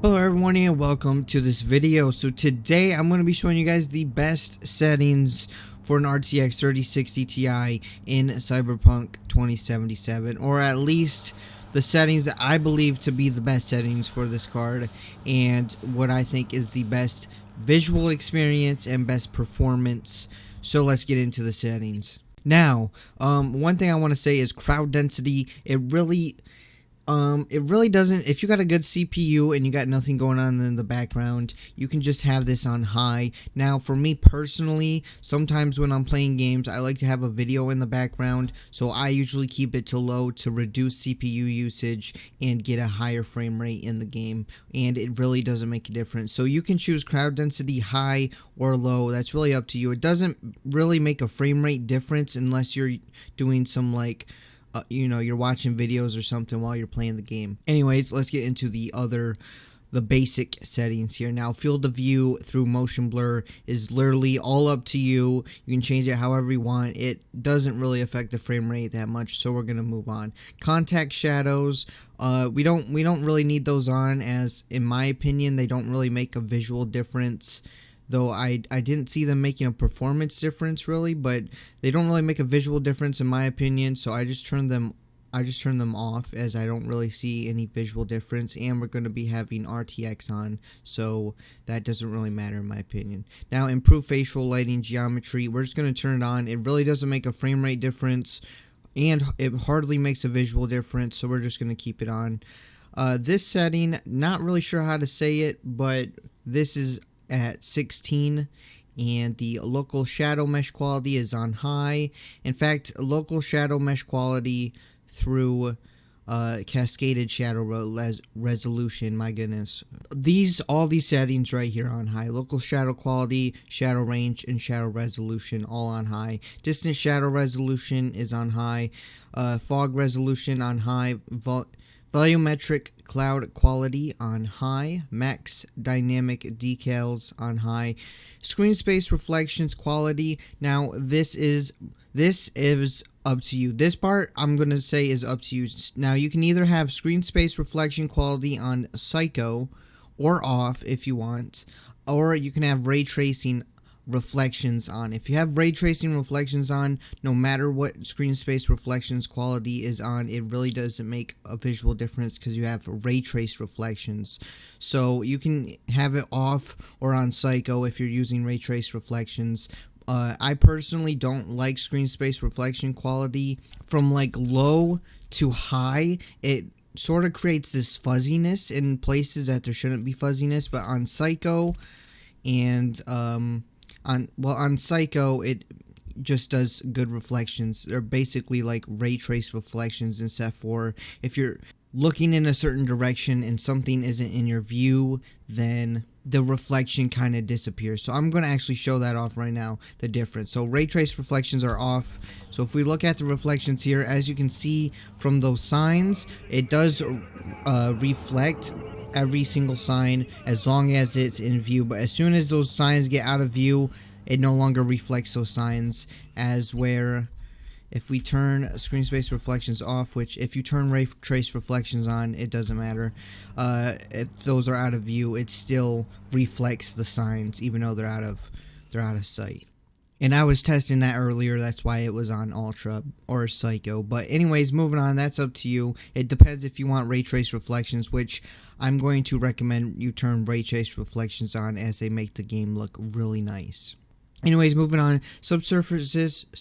Hello everyone and welcome to this video. So today I'm going to be showing you guys the best settings for an RTX 3060 Ti in Cyberpunk 2077, or at least the settings that I believe to be the best settings for this card and what I think is the best visual experience and best performance. So let's get into the settings. Now, one thing I want to say is crowd density. It really doesn't. If you got a good CPU and you got nothing going on in the background, you can just have this on high. Now for me personally, sometimes when I'm playing games, I like to have a video in the background, so I usually keep it to low to reduce CPU usage and get a higher frame rate in the game, and it really doesn't make a difference. So you can choose crowd density high or low. That's really up to you. It doesn't really make a frame rate difference unless you're doing some you're watching videos or something while you're playing the game. Anyways, let's get into the basic settings here. Now, field of view through motion blur is literally all up to you. You can change it however you want. It doesn't really affect the frame rate that much, so we're gonna move on. Contact shadows, we don't really need those on, as in my opinion they don't really make a visual difference. Though I didn't see them making a performance difference really, but they don't really make a visual difference in my opinion, so I just turned them off, as I don't really see any visual difference, and we're going to be having RTX on, so that doesn't really matter in my opinion. Now, improve facial lighting geometry, we're just going to turn it on. It really doesn't make a frame rate difference, and it hardly makes a visual difference, so we're just going to keep it on. This setting, not really sure how to say it, but this is at 16, and the local shadow mesh quality is on high. In fact, local shadow mesh quality through cascaded shadow resolution, my goodness, all these settings right here on high. Local shadow quality, shadow range, and shadow resolution all on high. Distant shadow resolution is on high. Fog resolution on high. Volumetric cloud quality on high. Max dynamic decals on high. Screen space reflections quality. Now this is up to you. This part I'm gonna say is up to you. Now you can either have screen space reflection quality on psycho or off if you want, or you can have ray tracing reflections on. If you have ray tracing reflections on, no matter what screen space reflections quality is on, it really doesn't make a visual difference because you have ray trace reflections. So you can have it off or on psycho if you're using ray trace reflections. I personally don't like screen space reflection quality. From like low to high, it sort of creates this fuzziness in places that there shouldn't be fuzziness, but on psycho and on psycho, it just does good reflections. They're basically like ray trace reflections, except for if you're looking in a certain direction and something isn't in your view, then the reflection kind of disappears. So I'm going to actually show that off right now, the difference. So ray trace reflections are off. So if we look at the reflections here, as you can see from those signs, it does reflect every single sign as long as it's in view, but as soon as those signs get out of view, it no longer reflects those signs. As where if we turn screen space reflections off, which if you turn ray trace reflections on, it doesn't matter, if those are out of view, it still reflects the signs even though they're out of sight. And I was testing that earlier, that's why it was on Ultra or Psycho. But anyways, moving on, that's up to you. It depends if you want ray trace reflections, which I'm going to recommend you turn ray trace reflections on, as they make the game look really nice. Anyways, moving on, subsurface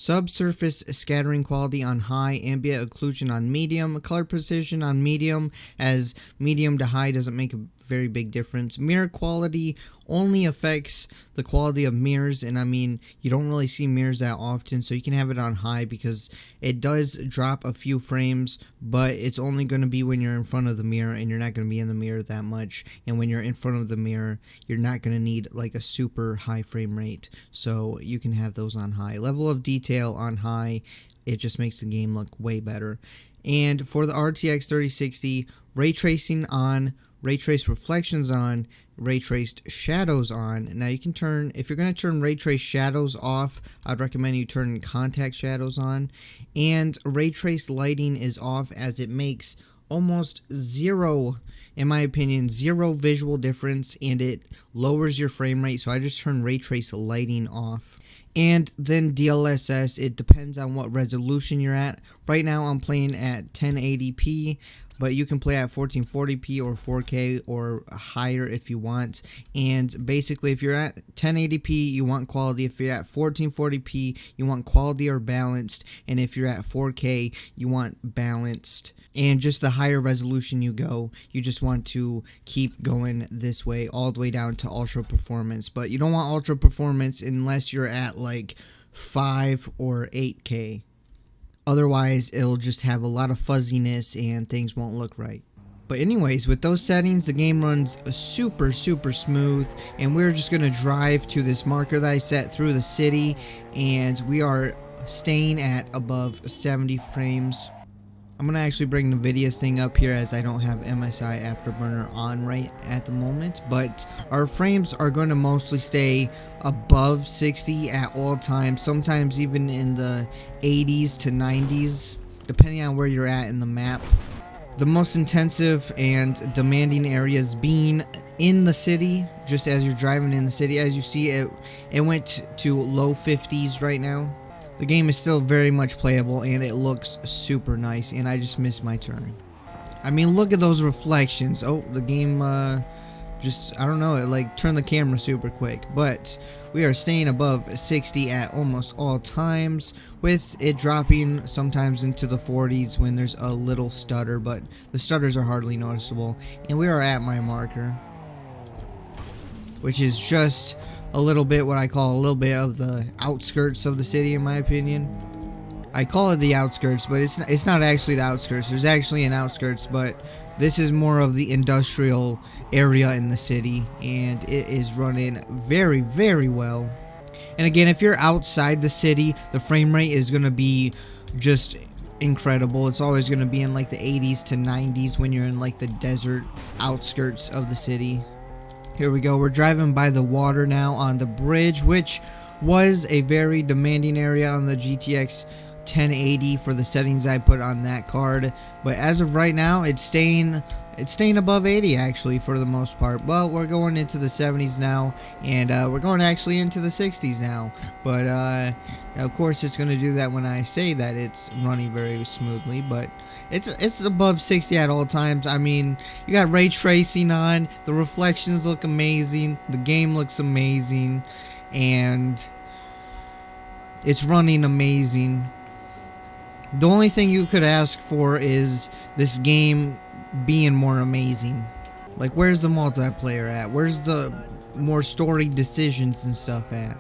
scattering quality on high, ambient occlusion on medium, color precision on medium, as medium to high doesn't make a very big difference. Mirror quality only affects the quality of mirrors, and I mean, you don't really see mirrors that often, so you can have it on high because it does drop a few frames, but it's only going to be when you're in front of the mirror, and you're not going to be in the mirror that much, and when you're in front of the mirror, you're not going to need like a super high frame rate, so you can have those on high. Level of detail on high, it just makes the game look way better. And for the RTX 3060, ray tracing on, ray trace reflections on, ray traced shadows on. Now you can turn, if you're going to turn ray trace shadows off, I'd recommend you turn contact shadows on. And ray trace lighting is off, as it makes almost zero, in my opinion, zero visual difference, and it lowers your frame rate. So I just turn ray trace lighting off. And then DLSS, it depends on what resolution you're at. Right now I'm playing at 1080p, but you can play at 1440p or 4K or higher if you want. And basically, if you're at 1080p, you want quality. If you're at 1440p, you want quality or balanced. And if you're at 4K, you want balanced. And just the higher resolution you go, you just want to keep going this way all the way down to ultra performance. But you don't want ultra performance unless you're at like 5 or 8K. Otherwise, it'll just have a lot of fuzziness and things won't look right. But anyways, with those settings, the game runs super smooth, and we're just going to drive to this marker that I set through the city, and we are staying at above 70 frames. I'm going to actually bring the Nvidia's thing up here as I don't have MSI Afterburner on right at the moment, but our frames are going to mostly stay above 60 at all times, sometimes even in the 80s to 90s, depending on where you're at in the map. The most intensive and demanding areas being in the city, just as you're driving in the city. As you see, it went to low 50s right now. The game is still very much playable and it looks super nice, and I just missed my turn. I mean, look at those reflections. Oh, the game just, I don't know, it like turned the camera super quick. But we are staying above 60 at almost all times, with it dropping sometimes into the 40s when there's a little stutter, but the stutters are hardly noticeable. And we are at my marker, which is just a little bit, what I call a little bit of the outskirts of the city, in my opinion. I call it the outskirts, but it's not actually the outskirts. There's actually an outskirts, but this is more of the industrial area in the city, and it is running very well. And again, if you're outside the city, the frame rate is going to be just incredible. It's always going to be in like the 80s to 90s when you're in like the desert outskirts of the city. Here we go, we're driving by the water now on the bridge, which was a very demanding area on the GTX 1080 for the settings I put on that card. But as of right now, it's staying above 80 actually for the most part. Well, we're going into the 70s now, and we're going actually into the 60s now. But of course it's going to do that when I say that it's running very smoothly, but it's above 60 at all times. I mean, you got ray tracing on, the reflections look amazing, the game looks amazing, and it's running amazing. The only thing you could ask for is this game being more amazing. Like, where's the multiplayer at? Where's the more story decisions and stuff at?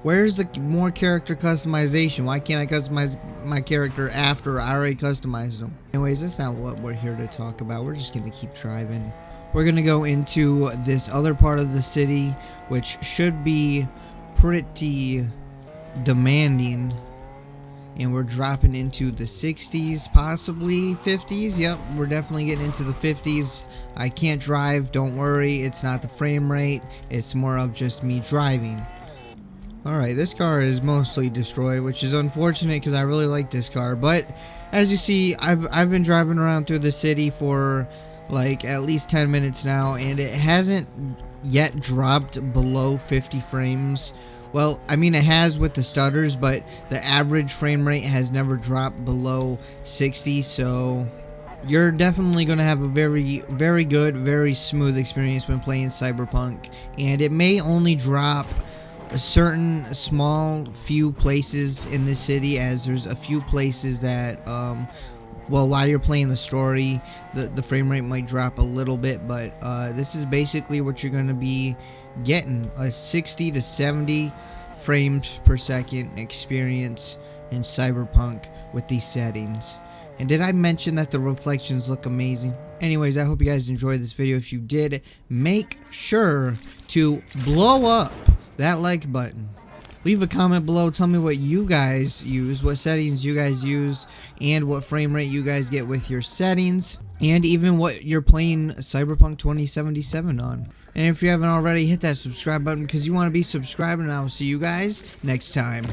Where's the more character customization? Why can't I customize my character after I already customized them? Anyways, that's not what we're here to talk about. We're just gonna keep driving. We're gonna go into this other part of the city, which should be pretty demanding. And we're dropping into the 60s, possibly 50s. Yep, we're definitely getting into the 50s. I can't drive, don't worry. It's not the frame rate. It's more of just me driving. Alright, this car is mostly destroyed, which is unfortunate because I really like this car. But as you see, I've been driving around through the city for like at least 10 minutes now, and it hasn't yet dropped below 50 frames. Well, I mean, it has with the stutters, but the average frame rate has never dropped below 60, so you're definitely going to have a very good, very smooth experience when playing Cyberpunk. And it may only drop a certain small few places in this city, as there's a few places that well, while you're playing the story, the frame rate might drop a little bit, but this is basically what you're going to be getting, a 60 to 70 frames per second experience in Cyberpunk with these settings. And did I mention that the reflections look amazing? Anyways, I hope you guys enjoyed this video. If you did, make sure to blow up that like button. Leave a comment below, tell me what you guys use, what settings you guys use, and what frame rate you guys get with your settings, and even what you're playing Cyberpunk 2077 on. And if you haven't already, hit that subscribe button because you want to be subscribed, and I will see you guys next time.